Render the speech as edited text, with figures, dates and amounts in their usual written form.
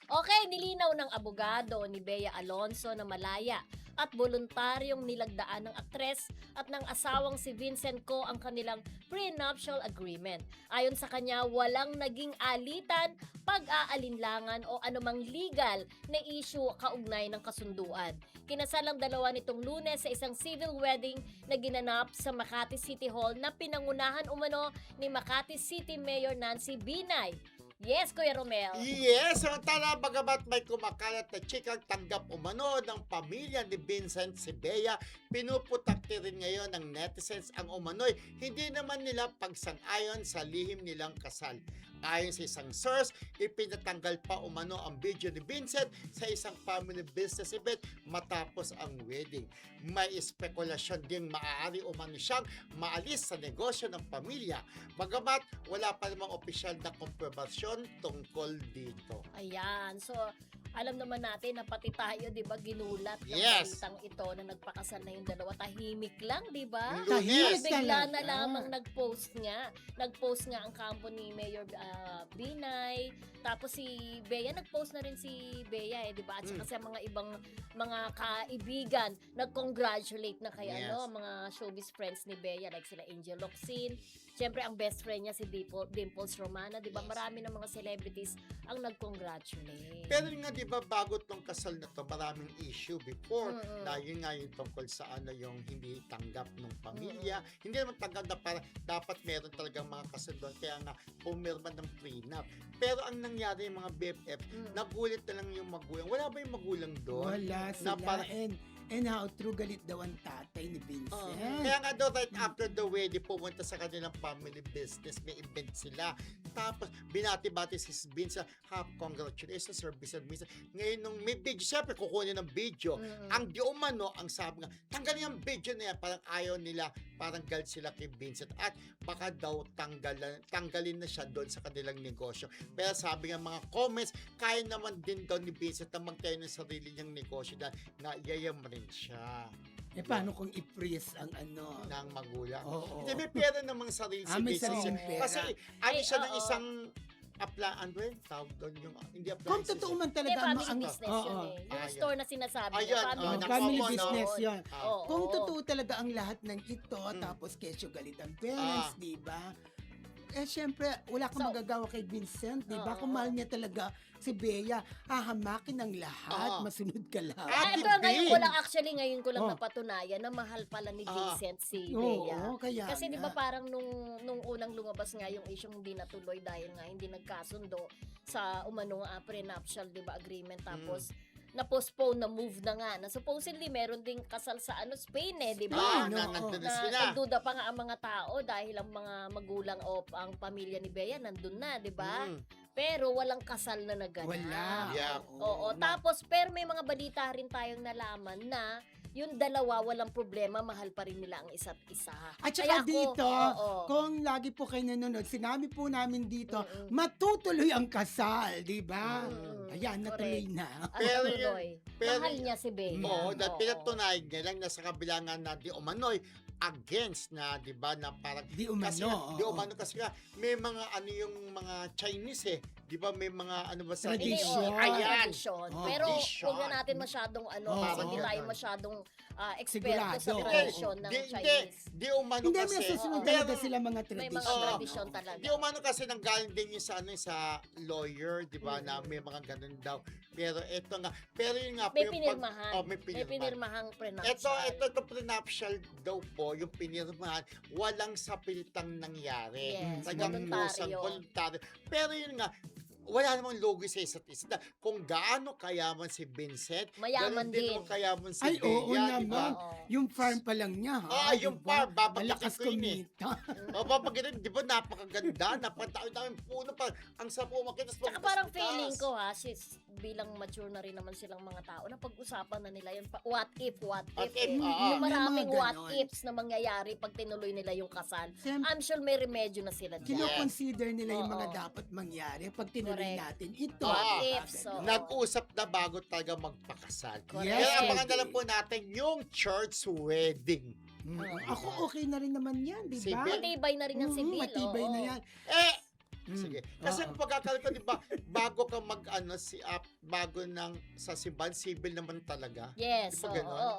Okay, nilinaw ng abogado ni Bea Alonso na malaya at voluntaryong nilagdaan ng aktres at ng asawang si Vincent Co ang kanilang prenuptial agreement. Ayon sa kanya, walang naging alitan, pag-aalinlangan o anumang legal na issue kaugnay ng kasunduan. Kinasal ang dalawa nitong Lunes sa isang civil wedding na ginanap sa Makati City Hall na pinangunahan umano ni Makati City Mayor Nancy Binay. Yes, Kuya Romel. Yes, samantala bagamat may kumakalat na chikang tanggap umano ng pamilya ni Vincent si Bea, pinuputakti rin ngayon ng netizens ang umano'y hindi naman nila pagsang-ayon sa lihim nilang kasal. Ayon sa isang source, ipinatanggal pa umano ang video ni Vincent sa isang family business event matapos ang wedding. May espekulasyon ding maaari umano siyang maalis sa negosyo ng pamilya, bagamat wala pa namang opisyal na kompirmasyon tungkol dito. Ayan, so alam naman natin na pati tayo, 'di ba, ginulat ng Yes. balitang ito na nagpakasal na yung dalawa. Tahimik lang, 'di ba? Lunes. Bigla na lamang nag-post nga. Nag-post nga ang kampo ni Mayor Binay. Tapos si Bea, nag-post na rin si Bea, 'di ba? At saka sa mga ibang mga kaibigan, nag-congratulate na kay Yes. mga showbiz friends ni Bea like sila Angel Locsin. Siyempre ang best friend niya si Dimples Romana, 'di ba? Yes. Marami ng mga celebrities ang nag-congratulate. Pero nga, di ba, bago tong kasal na to, maraming issue before, Mm-mm. na yun nga yung tungkol sa yung hindi tanggap ng pamilya. Hindi naman tanggap na para dapat meron talagang mga kasunduan, kaya nga pumirma ng prenup. Pero ang nangyari yung mga BFF, nagulit na lang yung magulang. Wala ba yung magulang doon? Wala Na sila. parang- And how true galit daw ang tatay ni Vincent. Kaya nga daw, right after the wedding, pumunta sa kanilang family business, may event sila. Tapos, binati-bati si Vincent, congratulations, Sir Vincent. Ngayon, nung may video, syempre, kukunin ng video. Ang di umano, ang sabi nga, tanggalin ang video na yan, parang ayaw nila, parang galit sila kay Vincent. At baka daw tanggalin na siya doon sa kanilang negosyo. Pero sabi nga mga comments, kaya naman din daw ni Vincent na magtayo ng sarili niyang negosyo dahil naiyayam rin siya Eh, paano kung i-freeze ang ano? ng magulang. Oo. Hindi, may pera namang sarili si May Vincent. sariling pera. Kasi ano siya ng oo. isang ano yun? Tawag doon yung, hindi appliances. Kung totoo man Hindi, talaga family ang business oo. yun eh. Yung Ayan. store na sinasabi Ayan, niya, ng Family common, business no? yun. Ah. Oo. Kung totoo talaga ang lahat ng ito, tapos kesyo galit ang parents, di ba? Eh, syempre, wala kang So, magagawa kay Vincent, di ba? oo. Kung mahal niya talaga si Bea, hahamakin ang lahat, Oo. masunod ka lang. Ate Ito ngayon Bea. ko lang ngayon ko lang Oh. napatunayan na mahal pala ni Ah. Vincent si Oo, Bea. kaya Kasi di ba nga. parang nung unang lumabas nga yung issue hindi natuloy dahil nga hindi nagkasundo sa umanong prenuptial, di ba, agreement, tapos na-postpone, na move na nga. Na supposedly meron ding kasal sa Spain di ba? Spain, oo. Nandun na Na sila. nagduda pa nga ang mga tao dahil ang mga magulang o ang pamilya ni Bea nandun na, di ba? Pero walang kasal na naganap. Wala. Yeah. Oo, tapos pero may mga balita rin tayong nalaman na yung dalawa walang problema, mahal pa rin nila ang isa't isa. At Kaya saka ako, dito, oo. kung lagi po kayo nanonood, sinabi po namin dito, matutuloy ang kasal, di ba? Ayan, natuloy Correct. na. At Pero tuloy. pero- Mahal niya si Bea. Oo, dahil Oo. pinatunayan niya lang na sa kabila nga na di umano'y against na, di ba, na parang Di umano, kasi nga, di oo. umano kasi nga may mga yung mga Chinese di ba, may mga ba sa Hindi, Tradition. oo, Ayan. tradition. Oh, Pero tradition. huwag na natin masyadong Oo. kasi hindi tayo Ganun. masyadong eksperto sa Sigurado. tradisyon ng Chinese. Di umano Hindi, kasi. may susunod Oo. talaga sila mga May mga tradisyon. tradisyon talaga. Di umano kasi nanggaling din yung sa lawyer, di ba, na may mga ganun daw. Pero ito nga, pero yun nga, May yung pinirmahan. may May pinirmahang prenuptial. Ito prenuptial daw po, yung pinirmahan, walang sapilitang nangyari. Yes, Talagang voluntaryo. voluntaryo. Pero yun nga, wala namang logo sa isa't isa. Kung gaano kayaman si Vincent, Mayaman ganun din. naman kayaman si Ay, Bea, oo di ba? naman. Oo. Yung farm pa lang niya, ha? Yung Diba? farm, babagitin Malakas ko yun kumita. O, papagitin, di ba, napakaganda, napakadami puno pa, ang sarap umakit. Tsaka parang feeling ko bilang mature na rin naman silang mga tao, na pag-usapan na nila yun, what if, What if, eh. oo. Yung maraming May mga what ganon. ifs na mangyayari pag tinuloy nila yung kasal. Siyempre, I'm sure may remedyo na sila dyan. kino-consider nila yung mga Oo. dapat mangyari pag tinuloy Correct. natin ito. What Ah, ifs, oo. Nag-usap na bago talaga magpakasal. Correct. Kaya abangan na lang po natin yung church wedding. Ako okay na rin naman yan, di Si ba? Bill, Matibay na rin ang Mhm, sibil. matibay oo. na yan. Sige. Kasi Oo. kung pagkakala ko, di ba, bago ka bago sa simbahan, civil naman talaga. Yes, Di ba oo, ganon? oo,